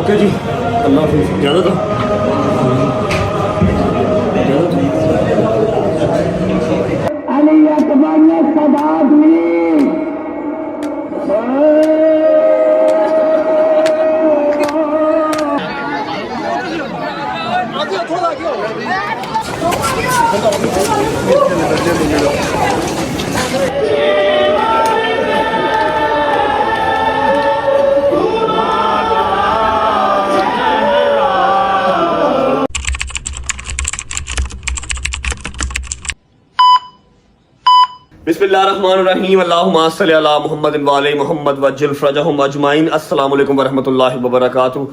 Okay जी, अल्लाह हाफिज़। ज़्यादा था बिस्मिल्लाहिर्रहमानिर्रहीम। अल्लाहुम्मा सल्लि अला मुहम्मद व आले मुहम्मद वज्जिल फरजहुम अजमाइन। अस्सलाम वालेकुम वरहमतुल्लाहि वबरकातुहू।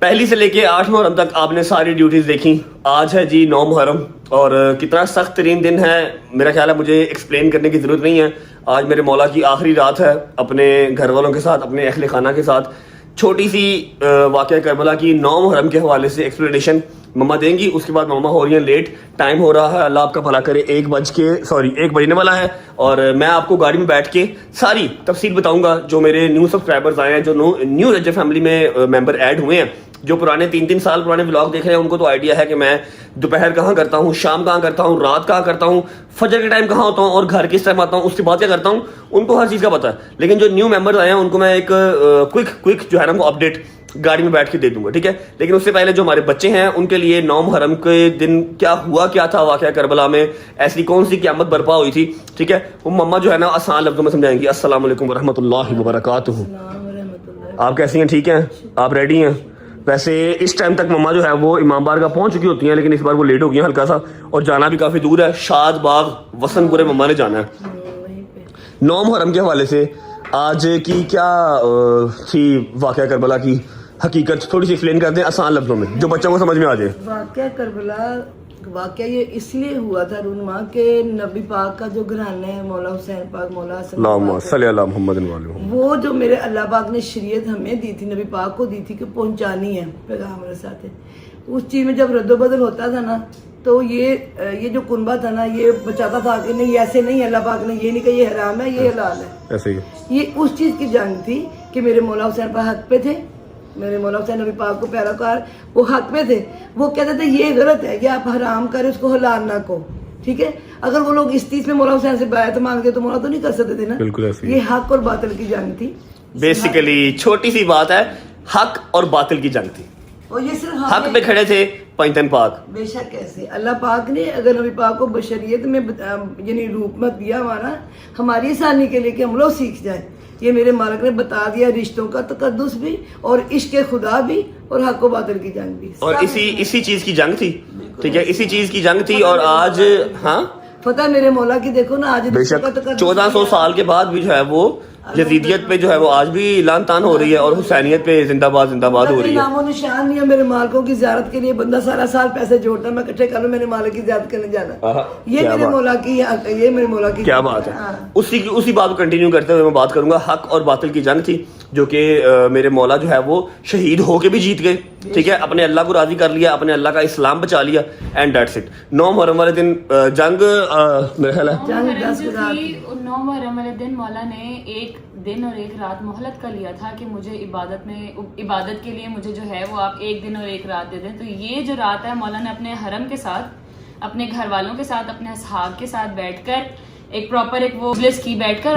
पहली से लेके 8 मुहर्रम तक आपने सारी ड्यूटीज़ देखी। आज है जी 9 मुहर्रम और कितना सख्त तरीन दिन है, मेरा ख्याल है मुझे एक्सप्लेन करने की ज़रूरत नहीं है। आज मेरे मौला की आखिरी रात है अपने घर वालों के साथ, अपने अहले खाना के साथ। छोटी सी वाक़या करबला की 9 मुहर्रम के हवाले से एक्सप्लेनेशन मम्मा देंगी, उसके बाद मम्मा हो रही हैं लेट, टाइम हो रहा है, अल्लाह आपका भला करे, 1 बजने वाला है और मैं आपको गाड़ी में बैठ के सारी तफसील बताऊंगा। जो मेरे न्यू सब्सक्राइबर्स आए हैं, जो न्यू रजब फैमिली में मेंबर ऐड हुए हैं, जो पुराने 3-3 साल पुराने व्लॉग देख रहे हैं, उनको तो आइडिया है कि मैं दोपहर कहाँ करता हूँ, शाम कहाँ करता हूँ, रात कहाँ करता हूँ, फजर के टाइम कहाँ होता हूँ और घर किस टाइम आता हूँ, उसके बाद क्या करता हूँ, उनको हर चीज़ का पता है। लेकिन जो न्यू मेंबर्स आए हैं उनको मैं एक क्विक जो है ना वो अपडेट गाड़ी में बैठ के दे दूंगा, ठीक है। लेकिन उससे पहले जो हमारे बच्चे हैं उनके लिए 9 मुहर्रम के दिन क्या था वाक़या करबला में, ऐसी कौन सी क़यामत बर्पा हुई थी, ठीक है, वो मम्मा जो है ना आसान लफ्ज़ों में समझाएंगी। अस्सलाम वालेकुम वरहमतुल्लाहि वबरकातुहू। आप कैसी हैं, ठीक हैं, आप रेडी हैं? वैसे इस टाइम तक मम्मा जो है वो इमाम बार का पहुंच चुकी होती हैं, लेकिन इस बार वो लेट हो गई हैं हल्का सा, और जाना भी काफ़ी दूर है। शाद बाग वसनपुरे मम्मा ने जाना है। 9 मुहर्रम के हवाले से आज की क्या थी वाक़या करबला की हकीकत, थोड़ी सी एक्सप्लेन कर दें आसान लफ्जों में जो बच्चों को समझ में आ जाए। वाक़या करबला वाक़या ये इसलिए हुआ था रूनमा के नबी पाक का जो घराना है मौला हुसैन पाक, मौला सल्लल्लाहु अलैहि मोहम्मद, वो जो मेरे अल्लाह पाक ने शरीयत हमें दी थी, नबी पाक को दी थी कि पहुंचानी है पैगाम रसाते। उस चीज़ में जब रद्दोबदल होता था ना, तो ये जो कुनबा था ना, ये बचाता था कि नहीं ऐसे नहीं, अल्लाह पाक ने ये नहीं कहा ये हराम है ये हलाल है, ऐसे ही। ये उस चीज़ की जंग थी कि मेरे मौला हुसैन पाक हक पे थे, मेरे मौला हुसैन नबी पाक को पैरोकार वो हक पे थे। वो कहते थे ये गलत है कि आप हराम करें उसको हलाल ना को, ठीक है। अगर वो लोग इस चीज में मौला हुसैन से बैत मांगते तो मौला तो नहीं कर सकते थे ना, बिल्कुल ऐसे। ये हक और बातिल की जंग थी। बेसिकली छोटी सी बात है, हक और बातिल की जंग थी। और ये सिर्फ हक पे खड़े थे पैंतन पाक। बेशक कैसे अल्लाह पाक ने अगर नबी पाक को बशरियत में यानी रूप में दिया हमारा हमारी आसानी के लिए कि हम लोग सीख जाए। ये मेरे मालिक ने बता दिया, रिश्तों का तकद्दुस भी और इश्क खुदा भी और हक व बातिल की जंग भी, और इसी चीज की जंग थी, ठीक है, इसी चीज की जंग थी। और आज हाँ फतेह मेरे मौला की देखो ना, आज 1400 साल के बाद भी जो है वो यजीदियत पे जो है वो आज भी लान तान हो रही है और हुसैनियत पे जिंदाबाद जिंदाबाद हो रही है। नामो निशान नहीं है मेरे मालिकों की ज़ियारत के लिए। बंदा सारा साल पैसे जोड़ता, मैं इकट्ठे कर लूं मेरे मालिक की ज़ियारत करने जाना। ये मेरे मौला की, ये मेरे मौला की क्या बात है। उसी बात को कंटिन्यू करते हुए मैं बात करूंगा। हक और बातिल की जंग थी जो कि मेरे मौला जो है वो शहीद होके भी जीत गए, ठीक है, अपने अल्लाह को राजी कर लिया, अपने अल्लाह का इस्लाम बचा लिया, एंड दैट्स इट। 9 मुहर्रम वाले दिन जंग मेरे ख्याल है 9 मुहर्रम वाले दिन मौला ने 1 दिन और 1 रात मोहलत कर लिया था कि मुझे इबादत के लिए मुझे जो है वो आप 1 दिन और 1 रात दे दें। तो ये जो रात है मौला ने अपने हरम के साथ, अपने घर वालों के साथ, अपने असहाब के साथ बैठकर एक प्रॉपर एक वो मजलिस की बैठकर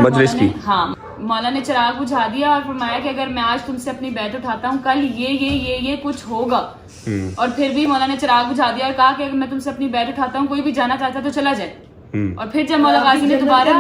हाँ मौला ने चिराग बुझा दिया और फरमाया कि अगर मैं आज तुमसे अपनी बैत उठाता हूँ, कल ये कुछ होगा। और फिर भी मौला ने चिराग बुझा दिया और कहा कि अगर मैं तुमसे अपनी बैत उठाता हूँ, कोई भी जाना चाहता है तो चला जाए। और फिर जब मौला गाजी ने दोबारा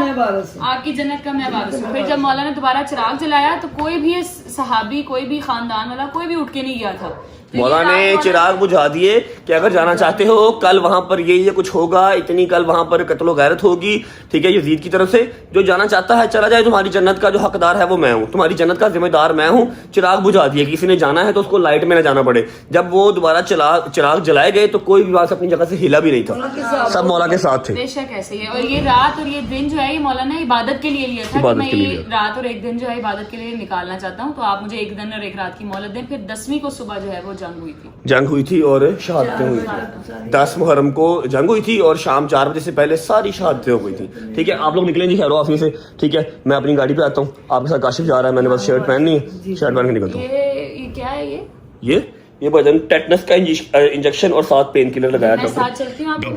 आपकी जन्नत का मैं वारिस हूँ, फिर जब मौला ने दोबारा चिराग जलाया तो कोई भी सहाबी, कोई भी खानदान वाला कोई भी उठ के नहीं गया था। मौला ने चिराग बुझा दिए कि अगर जाना चाहते हो कल वहां पर ये कुछ होगा, इतनी कल वहां पर कत्लो गैरत होगी, ठीक है, यजीद की तरफ से। जो जाना चाहता है चला जाए, तुम्हारी जन्नत का जो हकदार है वो मैं हूँ, तुम्हारी जन्नत का जिम्मेदार मैं हूँ। चिराग बुझा दिए, किसी ने जाना है तो उसको लाइट में ना जाना पड़े। जब वो दोबारा चिराग जलाए गए तो कोई भी बात अपनी जगह से हिला भी नहीं था, सब मौला के साथ थे। बेशक ऐसे ही है। और ये रात और ये दिन जो है ये मौला ने इबादत के लिए लिया था कि मैं ये रात और 1 दिन जो है इबादत के लिए निकालना चाहता हूँ, तो आप मुझे 1 दिन और 1 रात की मोहलत दें। फिर 10वीं को सुबह जो है वो जंग हुई थी और शहादतें हुई थी। 10 मुहर्रम को जंग हुई थी और शाम 4 बजे से पहले सारी शहादतें हो गई थी, ठीक है। आप लोग निकले जी खैर ऑफिस से, ठीक है, मैं अपनी गाड़ी पे आता हूँ, आपके साथ काशिफ जा रहा है, मैंने बस शर्ट पहननी है, शर्ट पहन के निकलता हूँ। ये क्या है है ये भजन टेटनस का इंजेक्शन और साथ पेन किलर लगाया मैं साथ चलती हूँ, आपको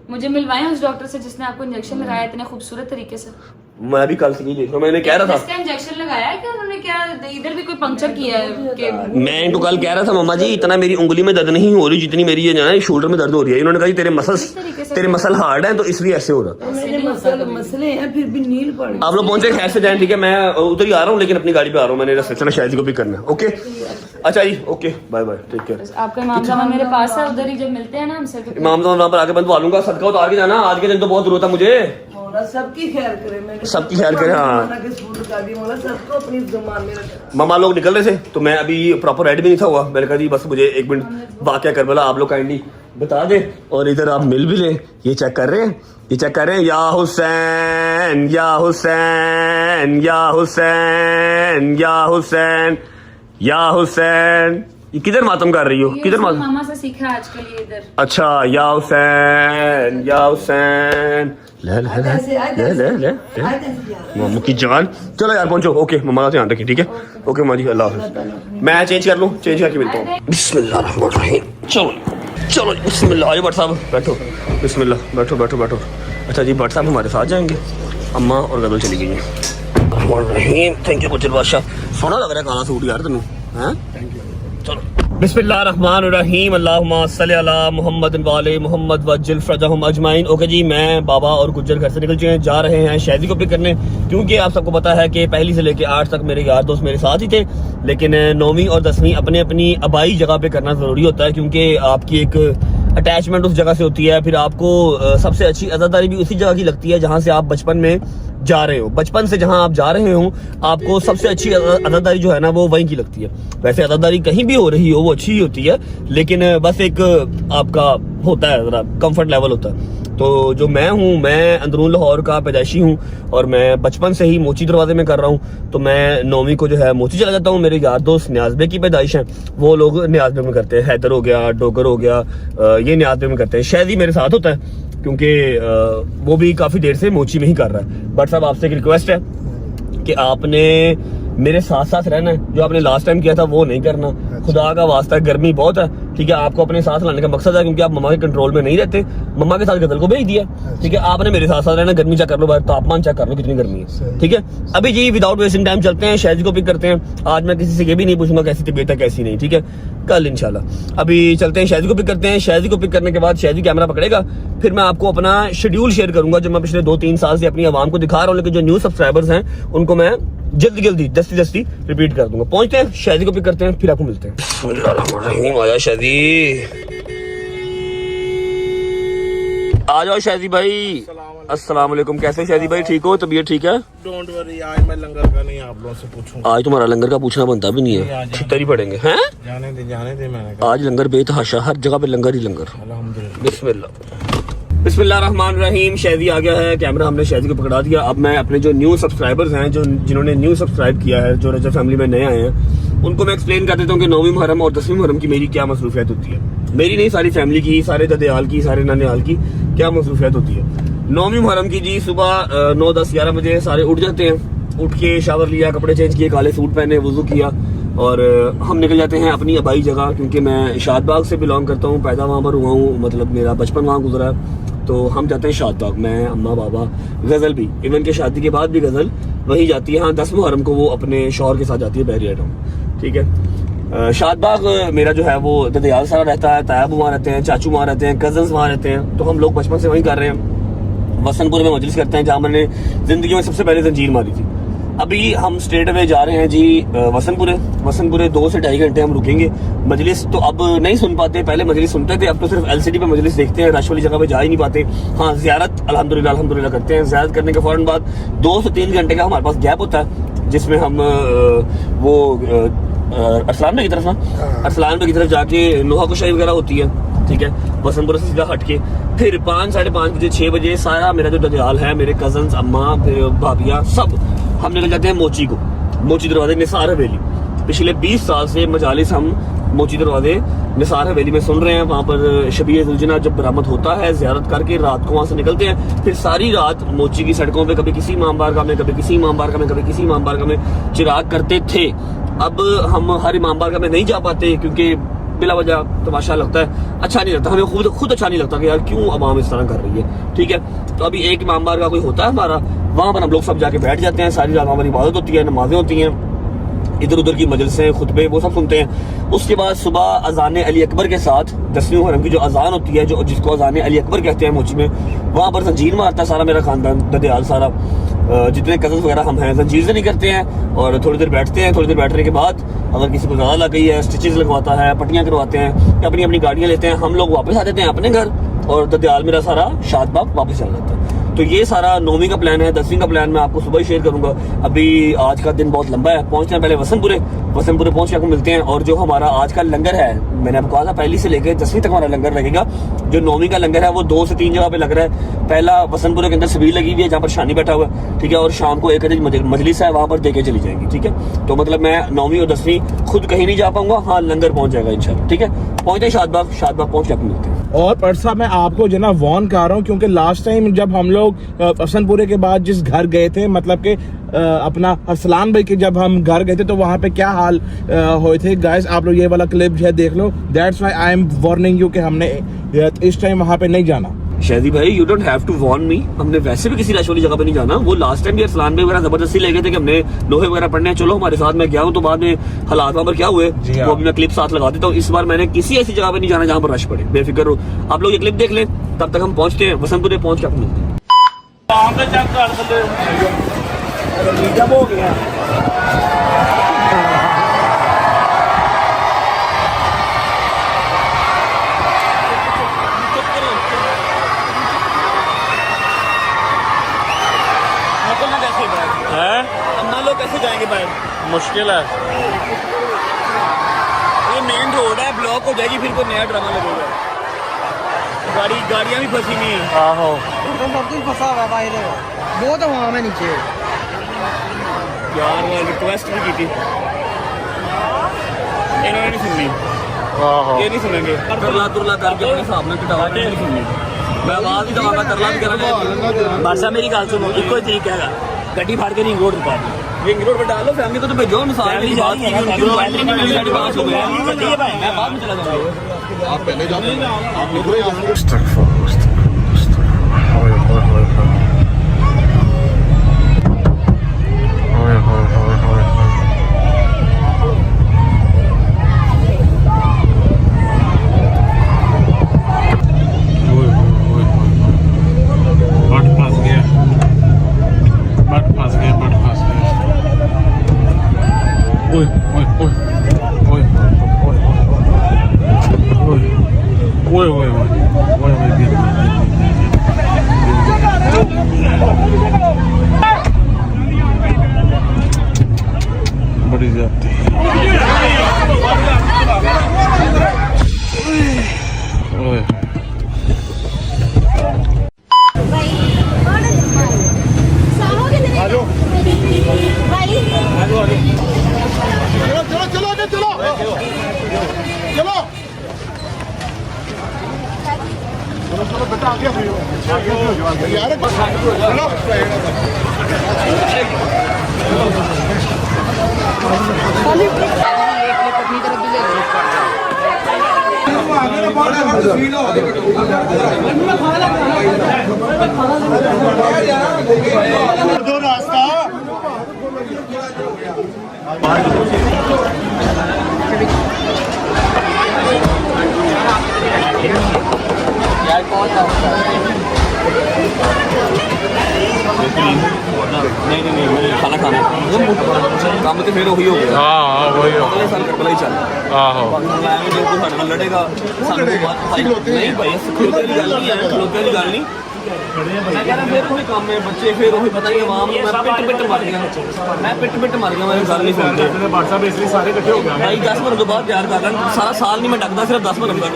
मुझे मिलवाएं उस डॉक्टर से जिसने आपको इंजेक्शन लगाया इतने खूबसूरत तरीके से। मैं भी कल से ही देख रहा हूँ, मैंने कह रहा था इंजेक्शन लगाया है क्या उन्होंने, क्या इधर भी कोई पंक्चर किया है कि मैं इनको कल कह रहा था मम्मा जी इतना मेरी उंगली में दर्द नहीं हो रही जितनी मेरी ये ना शोल्डर में दर्द हो रही है। इन्होंने कहा जी तेरे मसल हार्ड हैं तो इसलिए ऐसे हो रहा है। मेरे मसले हैं फिर भी नील पड़ गई। आप लोग पहुंचे खैर से जाएं, ठीक है। मैं उधर ही आ रहा हूँ लेकिन अपनी गाड़ी पे आ रहा हूँ, मैंने रास्ते से शायद को पिक करना है। ओके अच्छा जी, okay bye bye, take care. आपका इमाम साहब मेरे पास है, उधर ही जब मिलते हैं ना हमसे इमाम साहब पर आके बंधवा लूंगा, सदका उतार के जाना, आज के दिन तो बहुत जरूरत है मुझे। मौला सबकी खैर करे, मैंने सबकी खैर करे, हाँ। मौला सबको अपनी जुबान में रखे। मामा लोग निकल रहे थे तो मैं अभी प्रॉपर रेडी भी नहीं था हुआ, मैंने कहा जी बस मुझे 1 मिनट वाकया करबला आप लोग काइंडली बता दे और इधर आप मिल भी ले। ये चेक कर रहे हैं, ये चेक कर रहे हैं, या हुसैन या हुसैन या हुसैन या हुसैन या हुसैन। ये किधर मातम कर रही हो, किधर मातम? मामा से सीखा आजकल ये इधर। अच्छा या हुसैन या हुसैन, ले ले ले ले ले ले मामू की जान। चलो यार पहुंचो, ओके मम्मा का ध्यान रखिए, ठीक है। ओके मम्मा जी, अल्लाह हाफिज़। मैं चेंज कर लूँ, चेंज करके मिलता हूँ। बिस्मिल्लाहिर्रहमानिर्रहीम। चलो चलो बिस्मिल्लाह। आइए भट्ट साहब बैठो, बिस्मिल्लाह, बैठो बैठो बैठो। अच्छा जी भट्ट साहब हमारे साथ जाएंगे, अम्मा और गजल चली गई है। थैंक यू गुजर बादशाह, सोना लग रहा है काला सूट यार तेन, हैं? चलो बिस्मिल्लाहिर्रहमानिर्रहीम, अल्लाहुम्मा सल्ली अला मुहम्मद वाले मुहम्मद वज्जिल फरजहुम अजमाइन। ओके जी, मैं बाबा और गुज्जर घर से निकल चुके हैं, जा रहे हैं शहदी को पिक करने, क्योंकि आप सबको पता है कि पहली से लेके 8 तक मेरे यार दोस्त मेरे साथ ही थे, लेकिन 9वीं और 10वीं अपने अपनी आबाई जगह पे करना ज़रूरी होता है, क्योंकि आपकी एक अटैचमेंट उस जगह से होती है। फिर आपको सबसे अच्छी अज़ादारी भी उसी जगह की लगती है जहाँ से आप बचपन में जा रहे हो, बचपन से जहां आप जा रहे हो आपको सबसे अच्छी अदादारी जो है ना वो वहीं की लगती है। वैसे अदादारी कहीं भी हो रही हो वो अच्छी ही होती है, लेकिन बस एक आपका होता है जरा कंफर्ट लेवल होता है। तो जो मैं हूँ, मैं अंदरून लाहौर का पैदाइशी हूँ और मैं बचपन से ही मोची दरवाजे में कर रहा हूँ, तो मैं 9वीं को जो है मोची चला जाता हूँ। मेरे यार दोस्त न्याज़बे की पैदाइश हैं, वो लोग न्याज़बे में करते हैं, हैदर हो गया, डोगर हो गया, ये न्याज़बे में करते हैं। शहदी मेरे साथ होता है क्योंकि वो भी काफी देर से मोची में ही कर रहा है। बट साहब आपसे एक रिक्वेस्ट है कि आपने मेरे साथ साथ रहना है, जो आपने लास्ट टाइम किया था वो नहीं करना। खुदा का वास्ता, गर्मी बहुत है, ठीक है। आपको अपने साथ लाने का मकसद है क्योंकि आप मम्मा के कंट्रोल में नहीं रहते, मम्मा के साथ गजल को भेज दिया, ठीक है। आपने मेरे साथ साथ रहना, गर्मी चेक कर लो, तापमान चेक कर लो कितनी गर्मी है, ठीक है। अभी जी विदाउट वेस्टिंग टाइम चलते हैं, शहद को पिक करते हैं। आज मैं किसी से ये भी नहीं पूछूंगा कैसी तबीयत है कैसी नहीं, ठीक है, कल इंशाल्लाह। अभी चलते हैं शहद को पिक करते हैं। शहद को पिक करने के बाद शहद कैमरा पकड़ेगा, फिर मैं आपको अपना शेड्यूल शेयर करूंगा जो मैं पिछले 2-3 साल से अपनी आवाम को दिखा रहा हूँ, लेकिन जो न्यू सब्सक्राइबर्स हैं उनको मैं जल्दी जल्दी रिपीट कर दूंगा। पहुंचते हैं, शादी को पिक करते हैं, फिर आपको मिलते हैं। आया शादी, आ जाओ शादी भाई। अस्सलाम वालेकुम, कैसे शादी भाई, ठीक हो, तबीयत ठीक है? डोंट वरी, आज मैं लंगर का नहीं आप लोगों से पूछूंगा। आज तुम्हारा लंगर का पूछना बनता भी नहीं है, छितर ही पड़ेंगे हैं। जाने दे मैंने कहा। आज लंगर बेतहाशा, हर जगह पे लंगर ही लंगर। अल्हम्दुलिल्लाह। बिस्मिल्लाहिर्रहमानिर्रहीम। शहदी आ गया है, कैमरा हमने शहदी को पकड़ा दिया। अब मैं अपने जो न्यू सब्सक्राइबर्स हैं, जो जिन्होंने न्यू सब्सक्राइब किया है, जो रजब फैमिली में नए आए हैं, उनको मैं एक्सप्लेन कर देता हूँ कि 9वीं मुहर्रम और 10वीं मुहर्रम की मेरी क्या मसरूफियत होती है। मेरी नहीं, सारी फैमिली की, सारे ददेहाल की, सारे नानेहाल की क्या मसरूफियत होती है। 9वीं मुहर्रम की जी सुबह 9, 10, 11 बजे सारे उठ जाते हैं। उठ के शावर लिया, कपड़े चेंज किए, काले सूट पहने, वुजू किया और हम निकल जाते हैं अपनी आबाई जगह, क्योंकि मैं शादबाग से बिलोंग करता हूँ, पैदा वहाँ पर हुआ हूँ, मतलब मेरा बचपन वहाँ गुजरा है। तो हम जाते हैं शादबाग, मैं, अम्मा, बाबा, गजल भी, इवन के शादी के बाद भी गजल वही जाती है। हाँ, 10 मुहर्रम को वो अपने शौहर के साथ जाती है बहरिया टाउन, ठीक है। शादबाग मेरा जो है वो ददयाल सारा रहता है, तायाब वहाँ रहते हैं, चाचू वहाँ रहते हैं, कजन्स वहाँ रहते हैं, तो हम लोग बचपन से वहीं कर रहे हैं। वसनपुर में मजलिस करते हैं, जहाँ मैंने जिंदगी में सबसे पहले जंजीर मारी थी। अभी हम स्ट्रेट अवे जा रहे हैं जी वसनपुरे 2 से 2.5 घंटे हम रुकेंगे। मजलिस तो अब नहीं सुन पाते, पहले मजलिस सुनते थे, अब तो सिर्फ LCD पे मजलिस देखते हैं, रश वाली जगह पे जा ही नहीं पाते। हाँ, ज़ियारत अल्हम्दुलिल्लाह करते हैं। ज़ियारत करने के फौरन बाद 2 से 3 घंटे का हमारे पास गैप होता है, जिसमें हम वो अरसलान में की तरफ ना, अरसलान में की तरफ जाके नोहा कुशाई वगैरह होती है, ठीक है। वसनपुर से सीधा हट के फिर 5, 5:30 बजे, 6 बजे सारा मेरा जो ददयाल है, मेरे कजन्स, अम्मा, फिर भाभियाँ, सब हम निकल जाते हैं मोची दरवाजे निसार हवेली। पिछले 20 साल से मजालिस हम मोची दरवाजे निसार हवेली में सुन रहे हैं। वहाँ पर शबीह जुलजना जब बरामद होता है, ज़ियारत करके रात को वहाँ से निकलते हैं, फिर सारी रात मोची की सड़कों पे कभी किसी इमाम बारगाह में, कभी किसी इमाम बारगाह में, कभी किसी इमाम बारगाह में चिराग करते थे। अब हम हर इमाम बारगाह में नहीं जा पाते क्योंकि बिला वजह तमाशा लगता है, अच्छा नहीं लगता, हमें खुद अच्छा नहीं लगता कि यार क्यों अवाम इस तरह कर रही है। ठीक है, तो अभी एक इमाम बारगाह कोई होता है हमारा, वहाँ पर हम लोग सब जाके बैठ जाते हैं, सारी रात हमारी इबादत होती है, नमाजें होती हैं, इधर उधर की मजलिसें खुतबे वो सब सुनते हैं। उसके बाद सुबह अजान अली अकबर के साथ 10वीं मुहर्रम की जो अजान होती है, जो जिसको अजान अली अकबर कहते हैं मोची में, वहाँ पर जंजीर मारता है सारा मेरा खानदान, ददयाल सारा, जितने कजन वगैरह हम हैं जंजीर से नहीं करते हैं और थोड़ी देर बैठते हैं। थोड़ी देर बैठने के बाद अगर किसी को ज़्यादा लग गई है, स्टिचेस लगवाता है, पट्टियाँ करवाते हैं, या अपनी अपनी गाड़ियाँ लेते हैं, हम लोग वापस आ जाते हैं अपने घर और ददयाल मेरा सारा शादबाग वापस चला जाता है। तो ये सारा 9वीं का प्लान है। 10वीं का प्लान मैं आपको सुबह ही शेयर करूंगा। अभी आज का दिन बहुत लंबा है, पहुंचते हैं पहले वसनपुरे पहुंच के आपको मिलते हैं। और जो हमारा आज का लंगर है, मैंने आपको कहा था पहली से लेकर 10वीं तक हमारा लंगर लगेगा। जो 9वीं का लंगर है वो 2 से 3 जगह पे लग रहा है। पहला वसनपुरे के अंदर सबील लगी हुई है जहाँ पर शानी बैठा हुआ है, ठीक है, और शाम को एक मजलिस है वहाँ पर देके चली जाएंगी। ठीक है, तो मतलब मैं 9वीं और 10वीं खुद कहीं नहीं जा पाऊंगा, हाँ लंगर पहुंच जाएगा इंशाल्लाह। ठीक है, पहुंचते हैं शादबाग पहुंच के आपको मिलते हैं। और परसा मैं आपको जो ना वॉर्न कर रहा हूँ, क्योंकि लास्ट टाइम जब हम लोग हसनपुरे के बाद जिस घर गए थे, मतलब कि अपना अरसलान भाई के जब हम घर गए थे, तो वहाँ पे क्या हाल हुए थे गाइस, आप लोग ये वाला क्लिप जो है देख लो। That's why I am warning you कि हमने इस टाइम वहाँ पे नहीं जाना। शादी भाई you don't have to warn me, हमने वैसे भी किसी रश वाली जगह पे नहीं जाना। वो लास्ट टाइम भी अरसलान भाई वगैरह जबरदस्ती ले गए थे कि हमने लोहे वगैरह पढ़ने हैं, चलो हमारे साथ, मैं गया हूँ, तो बाद में हालात वहाँ पर क्या हुए वो अभी मैं क्लिप साथ लगा देता हूँ। इस बार मैंने किसी ऐसी जगह पे नहीं जाना जहाँ पर रश पड़े, बेफिक्र हो। आप लोग ये क्लिप देख लें, तब तक हम पहुंचते हैं वसंतपुरे, पहुंच के आपको मिलते हैं। हो गया लोग कैसे जाएंगे बाहर, मुश्किल है। ये मेन रोड है, ब्लॉक हो जाएगी, फिर कोई नया ड्रामा लगेगा। गाड़ियां भी फंसी नहीं है। आहो तो सब कुछ फंसा हुआ है बाहर, बहुत आवाम है नीचे। यार मैं रिक्वेस्ट भी की थी, इन्होंने नहीं सुननी। आहो ये नहीं सुनेंगे, तरला तुरला करके अपने हिसाब में कटावा नहीं सुननी। मैं आवाज ही दबाऊंगा, तरला भी करेंगे। बादशाह मेरी गल सुनो, इको ही तरीका है, गड्डी फाड़ के रिंग रोड पर रिंग रोड पर डालो, फैमिली को तो भेजो। मिसाल की बात की मैं बाद में चला जाऊंगा। आप पहले जाओ, आप निकलो यहाँ से। बड़ी जाती चलो बेटा आगे यार, दो रास्ता नहीं मुझे खाना खाना काम तो फिर वही हो गया। हाँ वही हो, अगले साल कर ही चल आहो जो कोई साढ़े नाल लड़ेगा नहीं भाई, खलोते की गल नहीं है, खलोते की गल नहीं। मैं कह रहा फिर कोई काम है, बच्चे फिर वही पता ही आवाम मैं पिट मार गया, मैं गल नहीं सुनते। व्हाट्सएप इसलिए सारे इकट्ठे हो गए भाई 10 मिनट तो बाद प्यार कर रहा, सारा साल नहीं मैं डकता, सिर्फ 10 मिनट कर।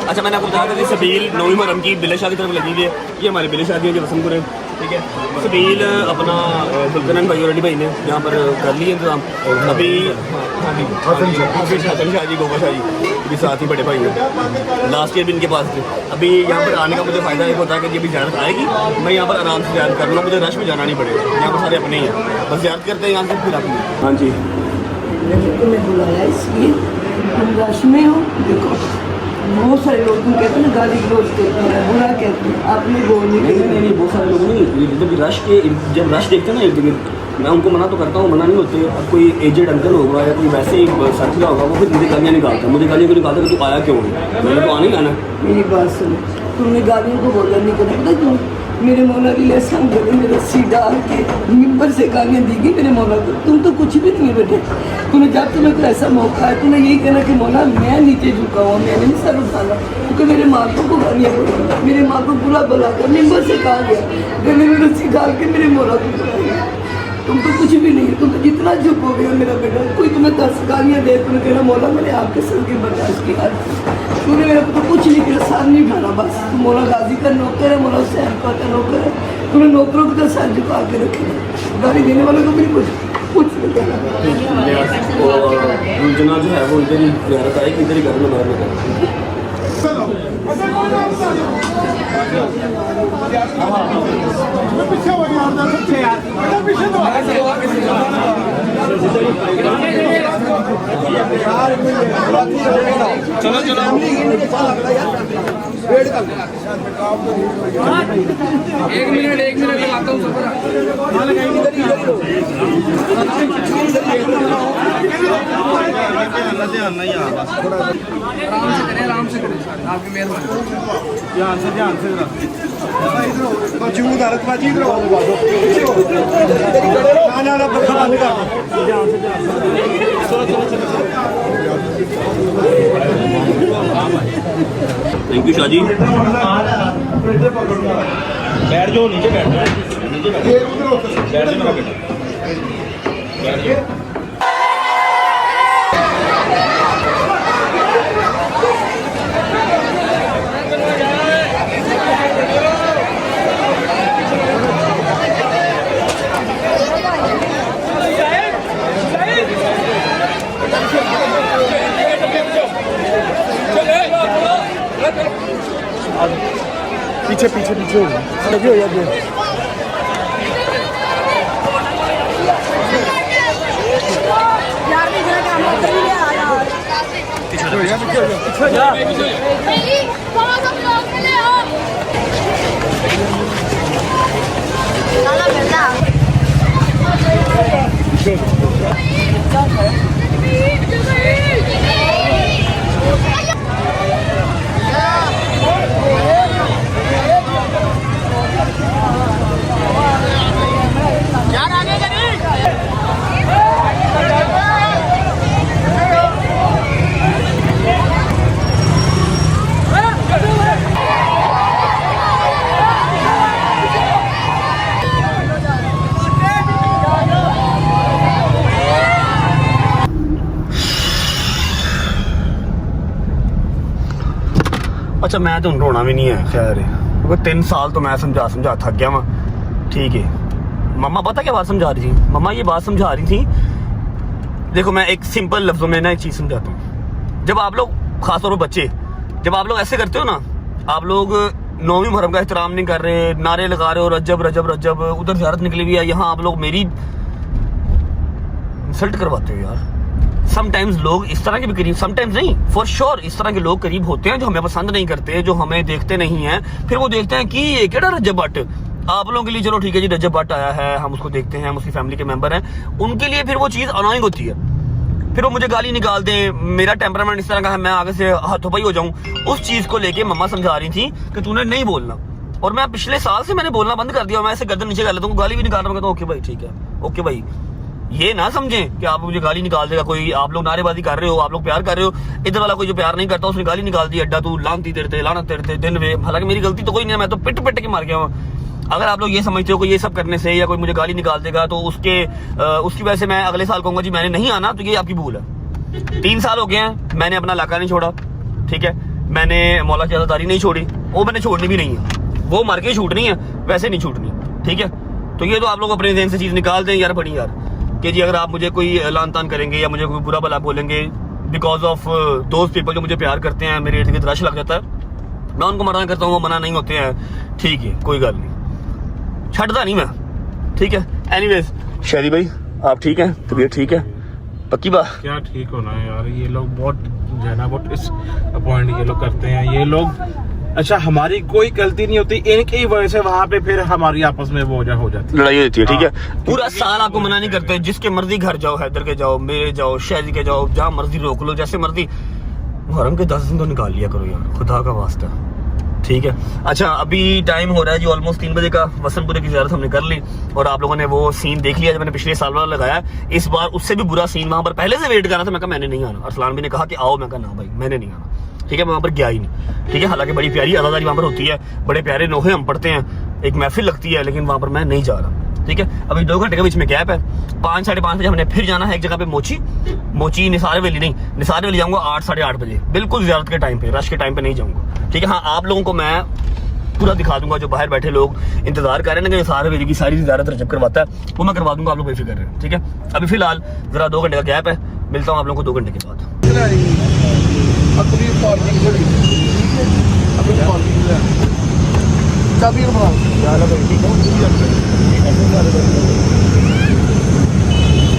अच्छा मैंने आपको बताया था सबील 9वीं मुहर्रम की बिले शाह की तरफ लगी हुई है, ये हमारी बिले शादी है जो वसंतपुर है। ठीक है, सबील अपना फुलकरन भाई और रेडी भाई ने यहाँ पर कर लिए इंतजाम। अभी शाह जी गोगा शाह जी भी साथ ही बड़े भाई हैं, लास्ट ईयर भी इनके पास थे। अभी यहाँ पर आने का मुझे फ़ायदा एक होता है कि जब भी ज़्यारत आएगी मैं यहाँ पर आराम से ज़्यारत कर लूँ, मुझे रश में जाना नहीं पड़ेगा, यहाँ पर सारे अपने ही हैं, बस ज़्यारत करते हैं यहाँ से फिर अपने। हाँ जी, मैंने तुम्हें बुलाया इसलिए तुम रश में हो। देखो बहुत सारे लोग तुम कहते हैं ना गाली गलौज कहते हैं, बुरा कहते हैं, आपने बोल नहीं नहीं बहुत सारे लोग नहीं, जब रश देखते हैं ना एक जगह, मैं उनको मना तो करता हूँ, मना नहीं होते। अब कोई एजेड अंकल होगा या कोई वैसे ही साथी होगा, वो फिर मुझे गालियाँ निकालता है, मुझे गालियाँ क्यों निकालता है कि तू आया क्यों है, मैंने तो आना ही आना। मेरी बात सुनो, तुमने गालियों को बोला नहीं करना, पता क्यों? मेरे मौला की लहसन गले में रस्सी डाल के मिंबर से गालियाँ दी गई मेरे मौला को। तुम तो कुछ भी नहीं है बेटे। तुम्हें जब तुम्हें कोई ऐसा मौका है तुम्हें यही कहना कि मौला मैं नीचे झुका हुआ, मैंने नहीं सर उठाना, क्योंकि मेरे मालिकों को गालियाँ पड़ी, मेरे माँ को बुरा भला कर मिंबर से कहा गया, गले में रस्सी डाल के मेरे मौला को बुलाया। तुम तो कुछ भी नहीं है, तुम तो जितना चुप हो गया मेरा बेटा। कोई तुम्हें 10 गालियाँ दे, तुम्हें कहना मौला मैंने आपके सर की बर्दाश्त की हाल, तूने मेरे को तो कुछ नहीं किया, सर नहीं उठाना बस। तुम मौला गाजी का नौकर है, मौला हुसैन का नौकर है, तूने नौकरों को तो सर झुका के रखे, गाली देने वालों को भी कुछ नहीं कहना। जना जो है वो इधर ही ज़्यादा है कि इधर ही घर में बाहर में पीछे हो यार, पीछे तो चलो चलो एक मिनट लगाता हूँ आराम से करें सर, आपकी मेहरबानी। ध्यान से मौजूद हालत बाजी इधर ना पक्का बंद कर। Thank you Shaji. बैठ जाओ, नीचे बैठ जाओ, नीचे बैठ जाओ मेरा बेटा, बैठ जाओ। पीछे पीछे पीछे हो यार। अच्छा मैं तो रोना भी नहीं है, खैर है, क्योंकि 3 साल तो मैं समझा थक गया वहाँ। ठीक है, मम्मा पता क्या बात समझा रही थी? मम्मा ये बात समझा रही थी, देखो मैं एक सिंपल लफ्जों में ना एक चीज़ समझाता हूँ। जब आप लोग, खासतौर पर बच्चे, जब आप लोग ऐसे करते हो ना, आप लोग 9वीं मुहर्रम का एहतराम नहीं कर रहे, नारे लगा रहे हो रजब रजब रजब, उधर ज़ियारत निकली हुई है, यहाँ आप लोग मेरी इंसल्ट करवाते हो यार। समटाइम्स लोग इस तरह के भी करीब, समटाइम्स नहीं, फॉर श्योर इस तरह के लोग करीब होते हैं जो हमें पसंद नहीं करते, जो हमें देखते नहीं हैं, फिर वो देखते हैं कि ये केड़ा रजब भट्ट, आप लोगों के लिए चलो ठीक है जी रजब भट्ट आया है, हम उसको देखते हैं, हम उसकी फैमिली के मेंबर हैं, उनके लिए फिर वो चीज़ अनोइंग होती है, फिर वो मुझे गाली निकाल दें, मेरा टेम्परामेंट इस तरह का है, मैं आगे से हाथोपाई हो जाऊं। उस चीज़ को लेके मम्मा समझा रही थी कि तूने नहीं बोलना, और मैं पिछले साल से मैंने बोलना बंद कर दिया, मैं ऐसे गर्दन नीचे कर लेता हूँ, गाली भी निकाल रहा हूँ, ओके भाई ठीक है, ओके भाई। ये ना समझें कि आप मुझे गाली निकाल देगा कोई, आप लोग नारेबाजी कर रहे हो, आप लोग प्यार कर रहे हो, इधर वाला कोई जो प्यार नहीं करता उसने गाली निकाल दी, अड्डा तू लानती तेरते लाना तेरते दिन वे, हालांकि मेरी गलती तो कोई नहीं है, मैं तो पिट पिट के मार गया हूँ। अगर आप लोग ये समझते हो कि ये सब करने से या कोई मुझे गाली निकाल देगा तो उसकी वजह से मैं अगले साल कहूँगा जी मैंने नहीं आना, तो ये आपकी भूल है। 3 साल हो गए हैं, मैंने अपना इलाका नहीं छोड़ा, ठीक है, मैंने मौला की आज़ादारी नहीं छोड़ी, वो मैंने छोड़नी भी नहीं है, वो मर के छूटनी है, वैसे नहीं छूटनी, ठीक है। तो ये तो आप लोग अपने जहन से चीज़ निकाल दें यार, बड़ी यार, कि जी अगर आप मुझे कोई लान तान करेंगे या मुझे कोई बुरा भला बोलेंगे बिकॉज ऑफ दोस्त पीपल जो मुझे प्यार करते हैं, मेरे इर्द गिर्द रश लग जाता है, मैं उनको मना करता हूँ, वो मना नहीं होते हैं, ठीक है कोई गल नहीं, छड़ता नहीं मैं, ठीक है। एनीवेज शादी भाई आप ठीक हैं, तबीयत ठीक है, पक्की बात। क्या ठीक होना है यार, ये लोग बहुत जो है ना बहुत इस पॉइंट ये लोग करते हैं ये लोग। अच्छा हमारी कोई गलती नहीं होती, इनकी ही वजह से वहाँ पे फिर हमारी आपस में वो हो जाती है, लड़ाई होती है। ठीक है, पूरा साल आपको मना नहीं करते, जिसके मर्जी घर जाओ, हैदर के जाओ, मेरे जाओ, शहरी के जाओ, जहाँ मर्जी रोक लो, जैसे मर्जी। मुहर्रम के 10 दिन तो निकाल लिया करो यार, खुदा का वास्ता। ठीक है, अच्छा अभी टाइम हो रहा है जी ऑलमोस्ट 3 बजे का। वसनपुरे की ज़ियारत हमने कर ली और आप लोगों ने वो सीन देख लिया जो मैंने पिछले साल वाला लगाया। इस बार उससे भी बुरा सीन वहां पर पहले से वेट कर रहा था। मैं कहा मैंने नहीं आना, अरसलान भी ने कहा कि आओ, मैं कहा ना भाई मैंने नहीं आना। ठीक है, मैं वहां पर गया ही नहीं। ठीक है, हालांकि बड़ी प्यारी अज़ादारी वहां पर होती है, बड़े प्यारे नोहे हम पढ़ते हैं, एक महफिल लगती है, लेकिन वहां पर मैं नहीं जा रहा। ठीक है, अभी 2 घंटे के बीच में गैप है। 5 साढ़े 5 बजे हमने फिर जाना है एक जगह पे, मोची निसार वैली नहीं, निसार वैली जाऊंगा 8 साढ़े 8 बजे, बिल्कुल ज़ियारत के टाइम पे, रश के टाइम पे नहीं जाऊंगा। ठीक है, हाँ आप लोगों को मैं पूरा दिखा दूंगा, जो बाहर बैठे लोग इंतजार कर रहे हैं ना कि निसार वैली की सारी ज़ियारत रजब करवाता है, वो मैं करवा दूंगा, आप लोग बेफिक्र रहें। ठीक है, अभी फिलहाल जरा 2 घंटे का गैप है, मिलता हूँ आप लोगों को 2 घंटे के बाद।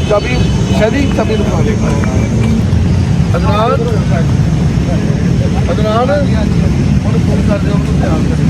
चाबी शादी चाबी रखवा ले अदनान और फोन कर दे उनको ध्यान करें।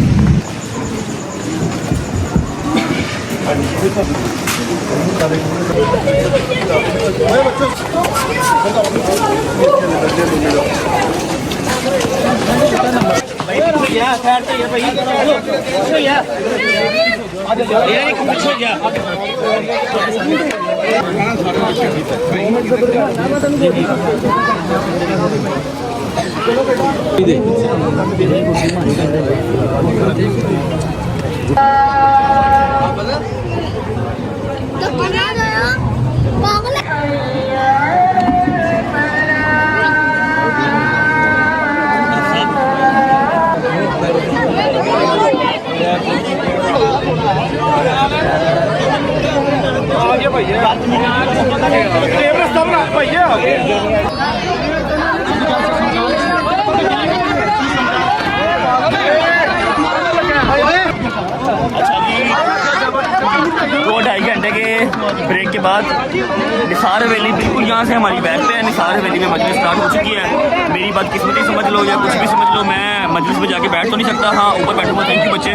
दो ढाई घंटे के ब्रेक के बाद निसार हवेली बिल्कुल यहाँ से हमारी बैक पे है। निसार हवेली में मजलिस स्टार्ट हो चुकी है। मेरी बदकिस्मती समझ लो या कुछ भी समझ लो, मैं मजलिस में जाके बैठ तो नहीं सकता। हाँ ऊपर बैठूंगा, थैंक यू बच्चे,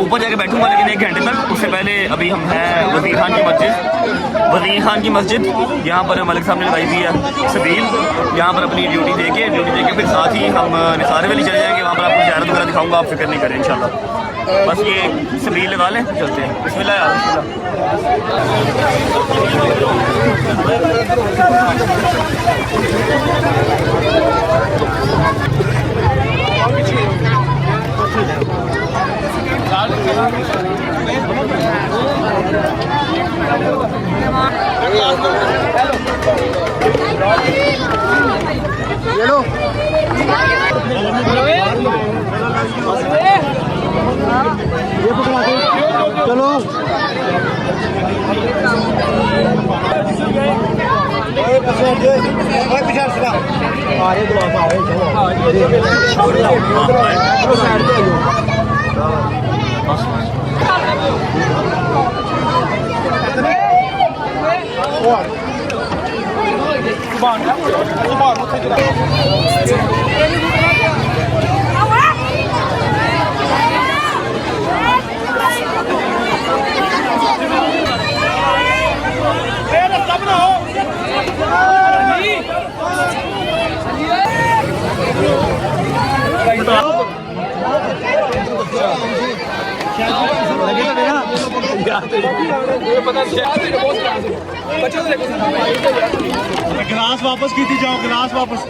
ऊपर जाके बैठूंगा, लेकिन 1 घंटे तक। उससे पहले अभी हम हैं वज़ीर खान की मस्जिद। वज़ीर खान की मस्जिद यहाँ पर मलिक साहब ने लगाई हुई है सबील, यहाँ पर अपनी ड्यूटी दे के फिर साथ ही हम निसार हवेली चले जाएंगे। वहाँ पर आपको ज़ियारत वगैरह दिखाऊंगा, आप फिक्र नहीं करें इंशाल्लाह। बस ये सबील लगा लें, चलते हैं। बिस्मिल्लाह यार, चलो गिलास वापस की थी, जाओ गिलास वापस।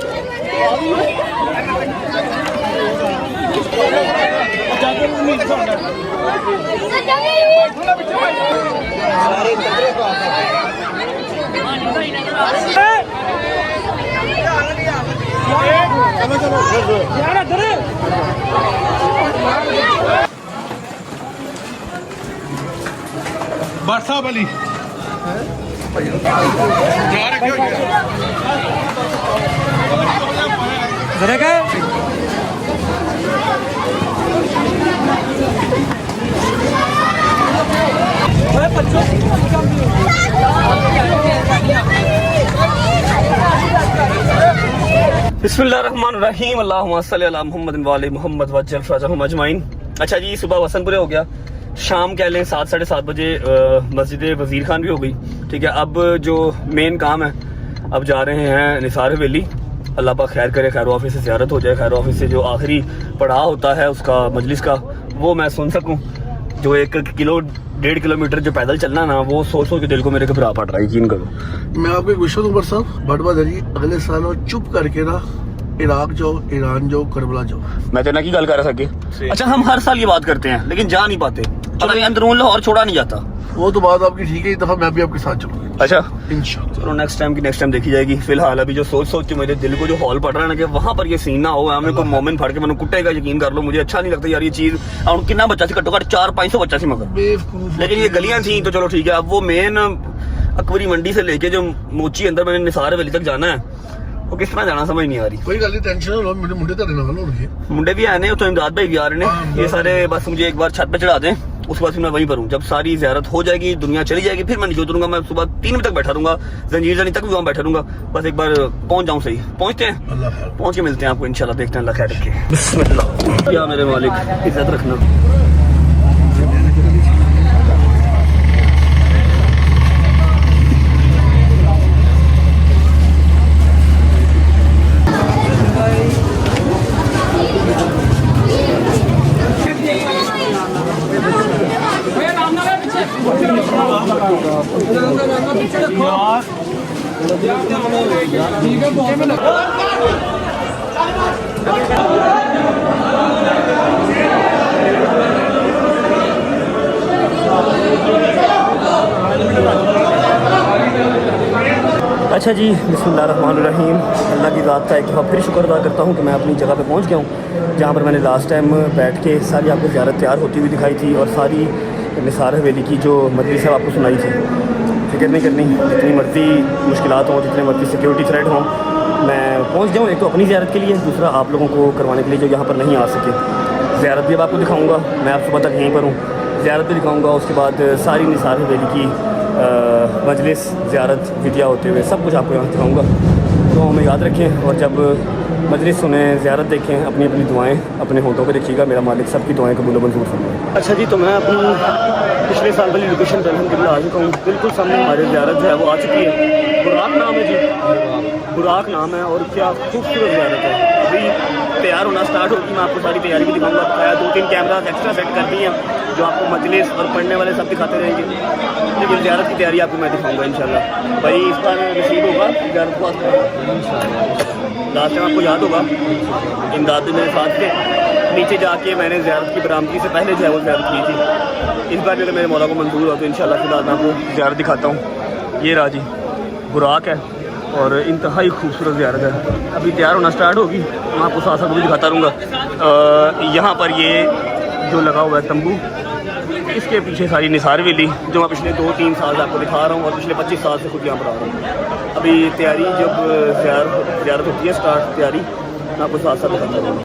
बादशाह अली जरा बिस्मिल्लाहिर्रहमानिर्रहीम अल्लाहुम्मा सल्ली अला मुहम्मद व आले मुहम्मद वज्जल फरजहुम अजमाइन। अच्छा जी, सुबह वसनपुरे हो गया, शाम कह लें 7 साढ़े 7 बजे मस्जिद वजीर खान भी हो गई। ठीक है, अब जो मेन काम है, अब जा रहे हैं निसार हवेली। अल्लाह पाक खैर करे, खैर ऑफिस से ज़ियारत हो जाए, खैर ऑफिस से जो आखिरी पड़ाव होता है उसका मजलिस का, वो मैं सुन सकूँ। जो 1-1.5 किलोमीटर जो पैदल चलना ना, वो सोच सोच के दिल को मेरे घबरा पड़ रहा है, यकीन करो। मैं आपको एक विश्व दूंगा साहब, बड़वा दरी अगले साल और चुप करके ना इराक जाओ, ईरान जाओ, करबला जाओ। मैं तो ना की गल कर सके। अच्छा, हम हर साल ये बात करते हैं लेकिन जा नहीं पाते, पता नहीं अंदरून लाहौर छोड़ा नहीं जाता। वो तो बात आपकी ठीक है, इस दफा मैं भी आपके साथ चलूंगा अच्छा इंशाल्लाह। चलो, नेक्स्ट टाइम देखी जाएगी। फिलहाल अभी जो सोच के मेरे दिल को जो हॉल पड़ रहा है ना कि वहाँ पर ये सीन ना हो, हमें कोई मोमेंट फाड़ के मैंने कुटेगा, यकीन कर लो मुझे अच्छा नहीं लगता यार ये चीज। और कितना बच्चा सी, घट्टो घट 400-500 बच्चा सी मगर, बेवकूफ। लेकिन ये गलियां थी तो चलो ठीक है। अब वो मेन अकबरी मंडी से लेके जो मोची अंदर मैंने निसार हवेली तक जाना है, वो किस तरह जाना समझ नहीं आ रही। कोई गल नहीं, टेंशन ना लो, मेरे मुंडे तेरे नाल होणगे। मुंडे भी आए ने, तो इमदाद भाई भी आ रहे हैं। ये सारे बस मुझे एक बार छत पे चढ़ा दें, उसके बाद फिर मैं वहीं पर हूँ। जब सारी ज़ियारत हो जाएगी, दुनिया चली जाएगी, फिर मैं नीचे उतरूंगा। मैं सुबह 3 बजे तक बैठा रहूंगा, जंजीर जानी तक भी वहाँ बैठा रहूंगा। बस एक बार पहुंच जाऊँ, सही पहुंचते हैं, अल्लाह खैर। पहुंच के मिलते हैं आपको इंशाल्लाह। देखते हैं, अल्लाह खैर रखे। बिस्मिल्लाह। या मेरे मालिक, इज्जत रखना। अच्छा जी, बिस्मिल्लाहिर्रहमानिर्रहीम। अल्लाह की ज़ात का एक दफ़ा फिर शुक्र अदा करता हूँ कि मैं अपनी जगह पे पहुँच गया हूँ, जहाँ पर मैंने लास्ट टाइम बैठ के सारी आपको ज़ियारत तैयार होती हुई दिखाई थी और सारी निसार हवेली की जो मजलिस है आपको सुनाई थी। फिक्र नहीं करनी, जितनी मर्जी मुश्किलात हों, जितने मर्जी सिक्योरिटी थ्रेट हों, मैं पहुँच जाऊँ। एक तो अपनी ज़ियारत के लिए, दूसरा आप लोगों को करवाने के लिए जो यहाँ पर नहीं आ सके। ज़ियारत भी अब आपको दिखाऊँगा, मैं आप सुबह तक यहीं पर हूँ, ज़ियारत भी दिखाऊँगा। उसके बाद सारी निसार हवेली की मजलिस, ज़ियारत, विदिया होते हुए सब कुछ आपको यहाँ दिखाऊँगा। तो हमें याद रखें, और जब मजलिस सुनें, ज़ियारत देखें, अपनी अपनी दुआएं अपने होठों पे रखिएगा। मेरा मालिक सबकी दुआएं कबूल व मंजूर फरमाए। अच्छा जी, तो मैं अपनी पिछले साल वाली लोकेशन पर अल्हम्दुलिल्लाह आ चुका हूँ। बिल्कुल सामने हमारी ज़ियारत जो है वो आ चुकी है। बुराक नाम है जी, बुराक नाम है, और क्या खूबसूरत ज़ियारत है। अभी तैयार होना स्टार्ट होगी, मैं आपको सारी तैयारी भी दिखाऊँगा। बकाया 2-3 कैमरा एक्स्ट्रा सेट कर दिए हैं जो आपको मजलिस और पढ़ने वाले सब दिखाते रहेंगे, लेकिन ज़ियारत की तैयारी आपको मैं दिखाऊँगा इंशाल्लाह। भाई इस बार नसीब होगा ज़ियारत को। लास्ट टाइम आपको याद होगा, इमदाद भी मेरे साथ थे, नीचे जाके मैंने ज़ियारत की बरामदगी से पहले जो है वो ज़ियारत की थी। इस बार भी अगर मेरे मौला को मंजूर हो तो इंशाल्लाह फिलहाल मैं आपको ज़ियारत दिखाता हूँ। ये राजी बुराक है और इंतहाई खूबसूरत ज़ियारत है। अभी तैयार होना स्टार्ट होगी, मैं आपको साथ साथ भी दिखाता रहूँगा। यहाँ पर ये जो लगा हुआ है तंबू, इसके पीछे सारी निसार हवेली जो मैं पिछले 2-3 साल से आपको दिखा रहा हूँ, और पिछले 25 साल से खुद यहाँ पर आ रहा हूँ। अभी तैयारी जब ज़ियारत होती है स्टार्ट, तैयारी मैं आपको साथ साथ दिखाता हूँ।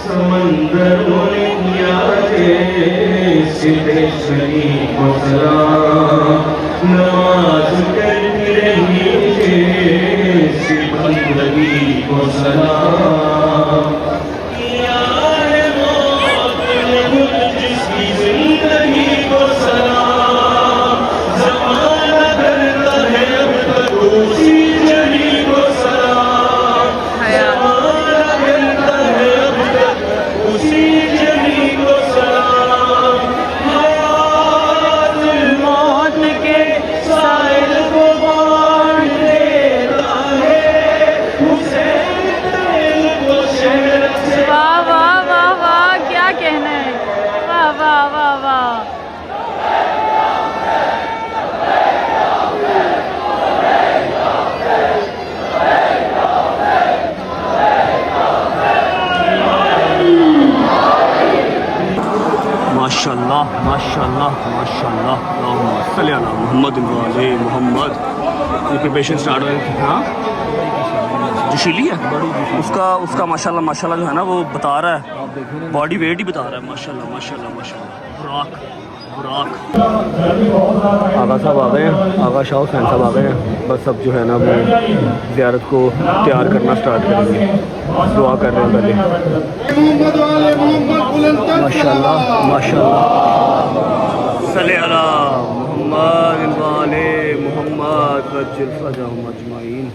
समंदरों ने किया सिद्धेश्वरी को सलाम, नमाज करती रही सिद्धि को सलाम। जिसकी जिंदगी को सलाम, ज़माना करता है अब तक उसी जली को सलाम, ज़माना करता है ये प्रिपरेशन स्टार्ट हो रही है। हाँ जोशीली है उसका माशाल्लाह माशाल्लाह जो है ना वो बता रहा है, बॉडी वेट ही बता रहा है। माशाल्लाह माशाल्लाह माशाल्लाह। बुराक बुराक आगा साहब आ गए हैं, आगा शाह हुसैन साहब आ गए हैं। बस अब जो है ना वो ज़ियारत को तैयार करना स्टार्ट करेंगे। दुआ कर रहे हैं पहले। माशाल्लाह माशाल्लाह। सल्ले अला मोहम्मद वाले मोहम्मद वज्जिल फरजहुम अजमाइन।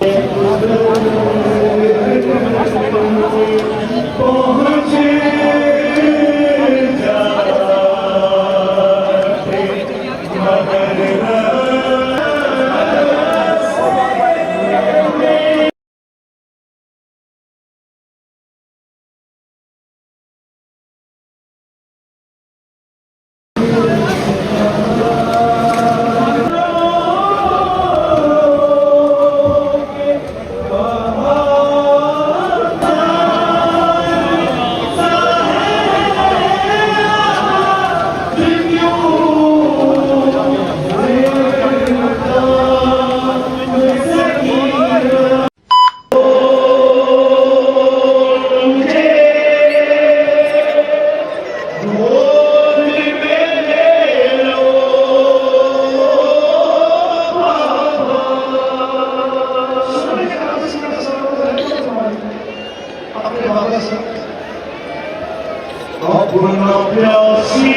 अपना प्यासी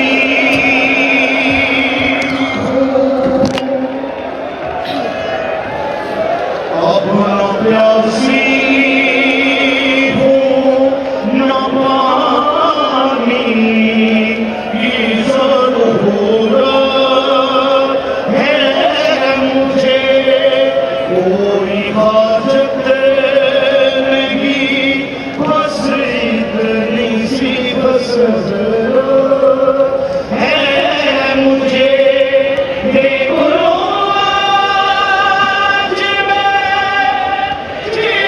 अपना प्यासी हो न पानी की ज़रूरत है मुझे, कोई हाजत नहीं, बस इतनी सी बस है मुझे। देखो आज मैं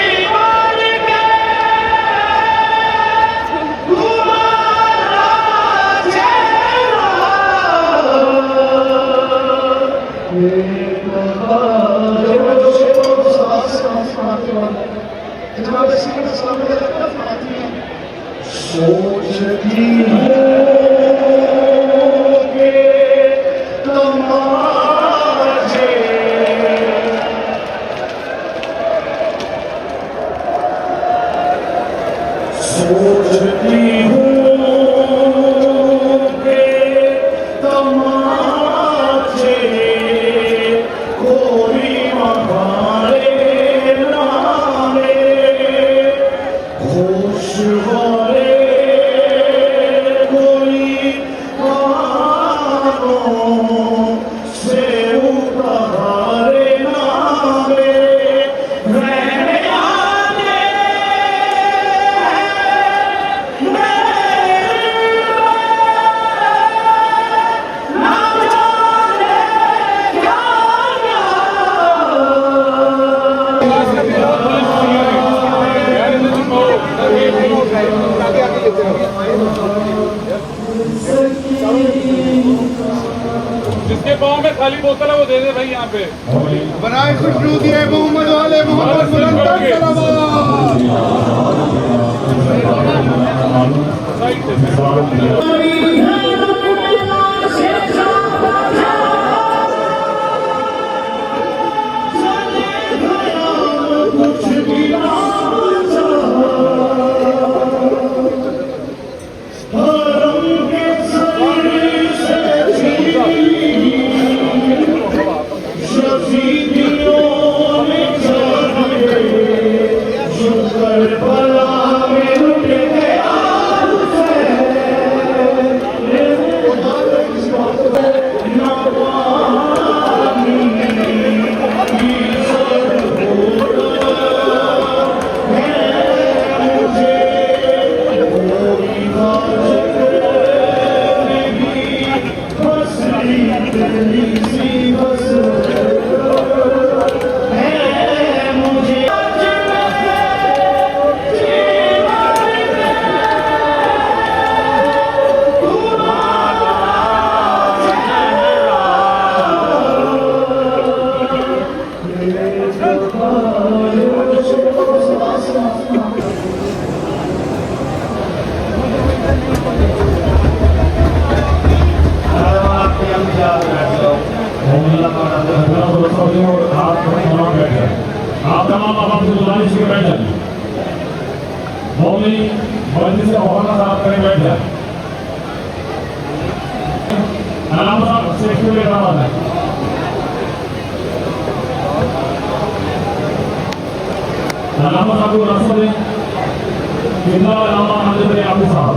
जीवन के तुम्हारा चेहरा, सोचती होंगे तमाशे, सोचती होंगे तमाशे, कोई महारे नारे होश वाले, कोई कानों से उतारे नारे, रहने आने जिसके पाँव में खाली बोतल है वो दे दे भाई यहाँ पे। बनाए खुशरू दिए मोहम्मद वाले मोहम्मद बुलंद साइड से आप तमाम आप गुजारिश के बैठ जाइए। मौलवी मस्जिद से हवाला साफ करें, बैठ जाए। नाम साहब सेक्रेटरी का नाम है। नाम साहब को रास्ता दें। कितना नाम हाजिर है आप साहब।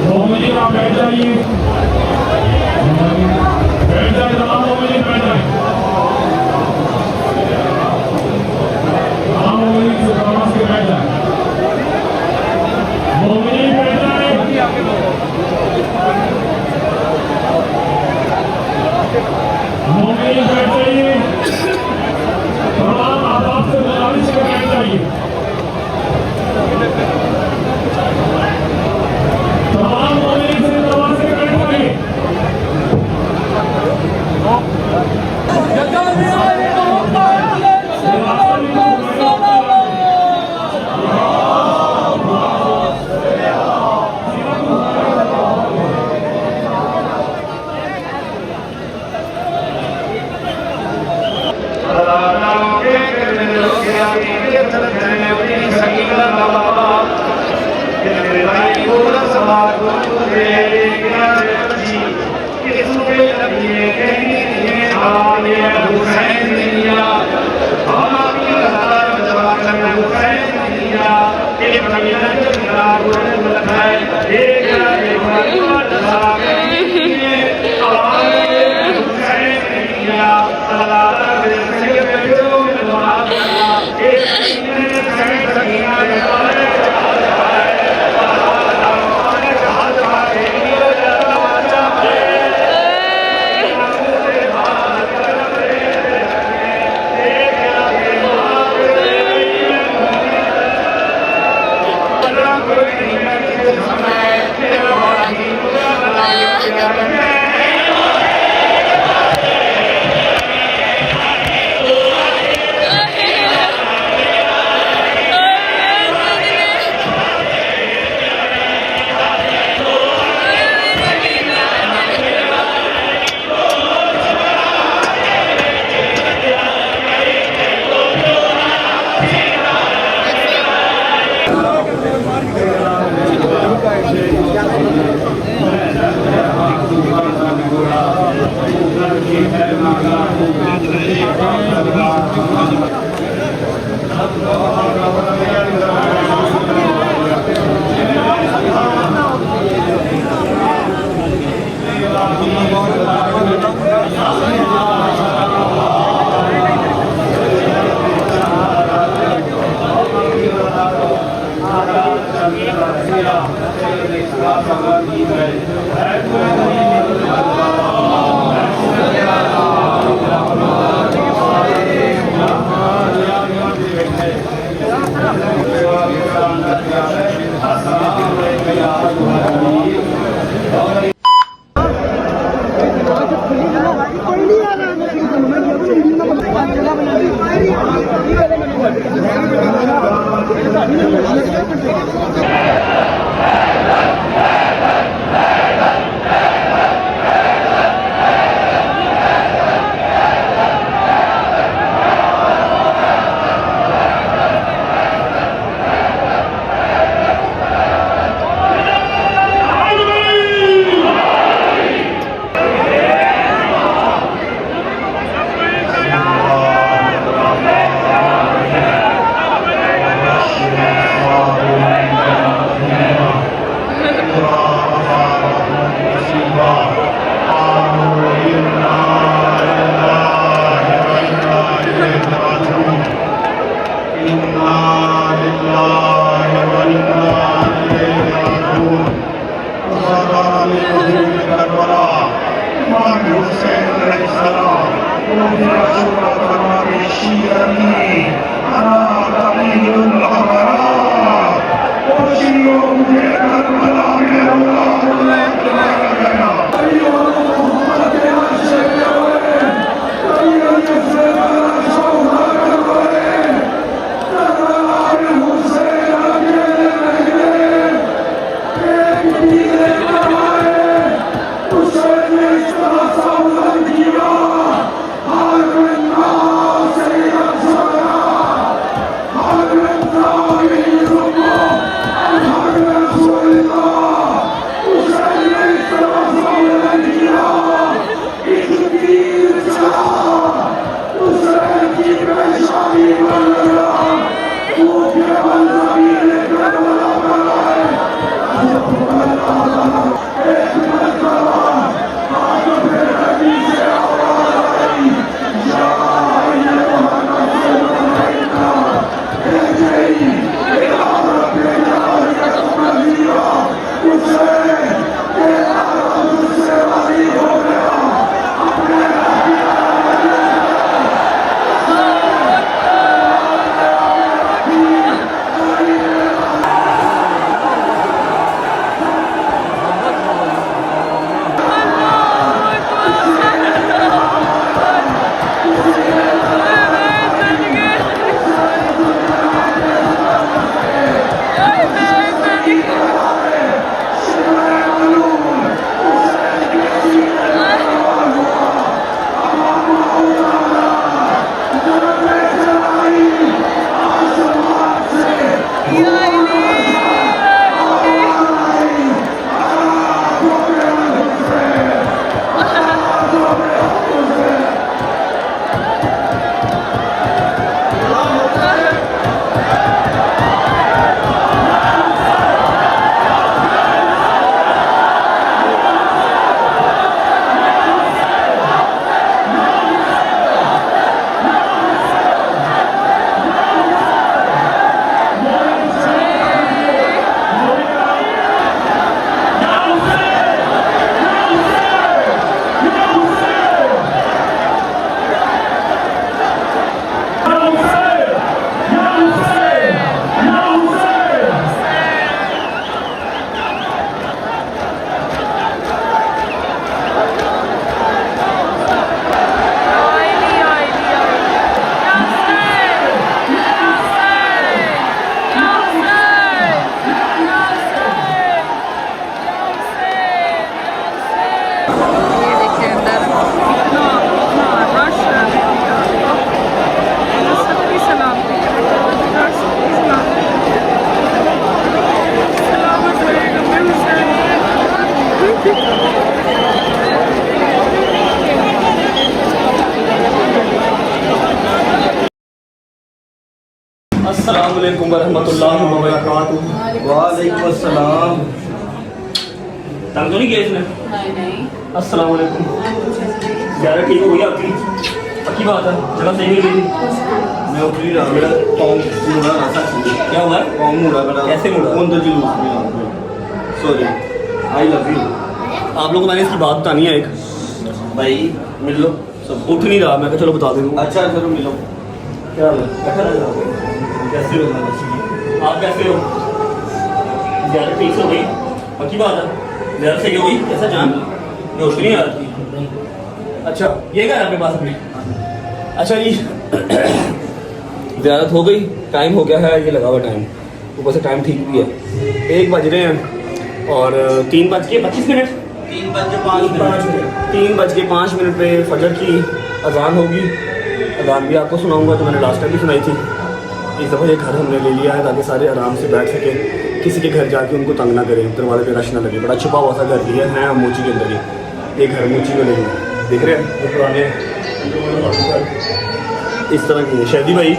मौलवी आप बैठ जाइए, बैठ जाए। तमाम मौलवी बैठ जाए। तमाम मौलवी नमाज के बैठ जाए। मौलवी बैठ जाए। मौलवी बैठ जाइए। तमाम आवाज से गुजारिश के बैठ जाइए। तमाम मौलवी से नमाज के बैठ जाइए। अस्सलाम वालेकुम वरहमतुल्लाहि वबरकातुहू। वालेकुम अस्सलाम। तंग तो नहीं किया इसने? नहीं। अस्सलाम वालेकुम। ज़्यादा ठीक हो गई आपकी? पक्की बात है, जगह सही नहीं गई? मैं उतरी रहा, मेरा पाँव मुड़ा ना था। क्या हुआ है? पाँव मुड़ा मेरा। कैसे मुड़ा? कौन तो जुलूस में आ गया। Sorry, I love you. आप लोगों को मैंने इसकी बात बतानी है एक। भाई मिल लो सब। उठ नहीं रहा, मैं कहा चलो बता दूँ। अच्छा चलो मिलो। क्या हाल है? कैसा लग रहा है? कैसे हो? आप कैसे हो? ज़्यादा ठीक से हो गई? पक्की बात है? ज़्यादा सही हो गई? कैसा जान? होश नहीं आ रही। अच्छा ये क्या है आपके पास अपनी? अच्छा जी ज़्यारत हो गई, टाइम हो गया है, ये लगा हुआ टाइम, ऊपर से टाइम ठीक भी है। 1 बज रहे हैं और 3:25 3:05 पे फजर की अजान होगी। अजान भी आपको सुनाऊंगा जो मैंने लास्ट टाइम भी सुनाई थी। इस दफ़ा ये घर हमने ले लिया है ताकि सारे आराम से बैठ सके, किसी के घर जाके उनको तंग ना करें, दरवाजे पे रश ना लगे। बड़ा छुपा हुआ सा घर लिया है हम मोची के अंदर ही। ये घर मोची में नहीं है, देख रहे हैं जो पुराने इस तरह की है। शहदी भाई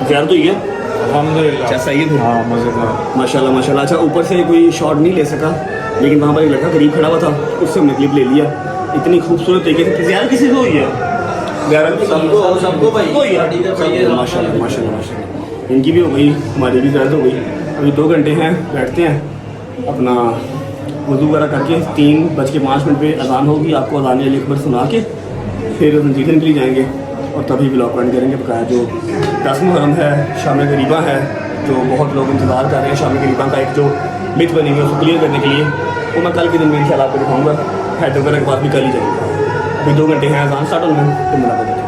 ज़्यारत हुई है अल्हम्दुलिल्लाह। अच्छा सही है। हाँ मज़ेदार। माशाल्लाह माशाल्लाह। अच्छा ऊपर से कोई शॉट नहीं ले सका, लेकिन वहाँ पर एक लड़का करीब खड़ा हुआ था, उससे हमने क्लिप ले लिया। इतनी खूबसूरत तरीके से ज़्यारत किसी को हुई है? ज़्यारत सबको भाई हुई है। माशाल्लाह माशाल्लाह माशाल्लाह। इनकी भी हो गई, हमारी भी ज़्यारत हो गई। अभी 2 घंटे हैं, बैठते हैं अपना वज़ू वगैरह करके। 3:05 पे अजान होगी, आपको अजान अली अकबर सुना के फिर नजीर के लिए जाएंगे और तभी ब्लॉग रन करेंगे। बकाया जो 10 मुहर्रम है, शाम गरीबा है, जो बहुत लोग इंतज़ार कर रहे हैं, शाम गरीबा का एक जो मिथ बनी हुई है उसको क्लियर करने के लिए, वो मैं कल के दिन में इंशाल्लाह आपको दिखाऊंगा। हैदर वगैरह के बाद भी कल ही जाएंगे। अभी 2 घंटे हैं, अजान स्टार्ट होने में, तो मुलाकात होती है।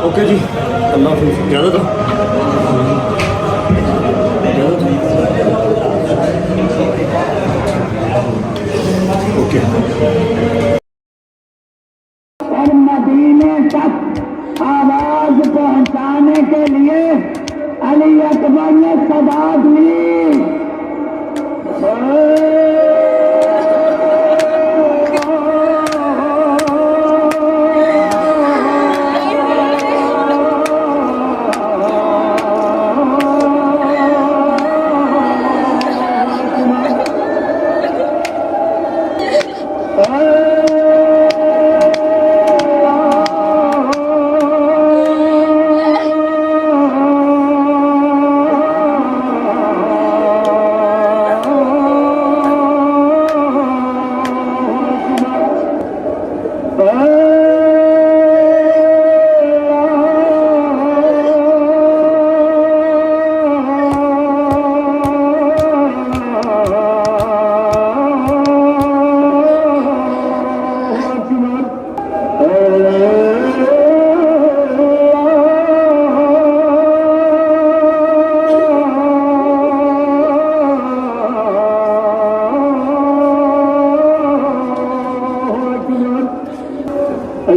ओके जी, अल्लाह हाफिज़। ज़्यादा था ओके। और मदीने तक आवाज पहुंचाने के लिए अली अकबर ने सदा दी।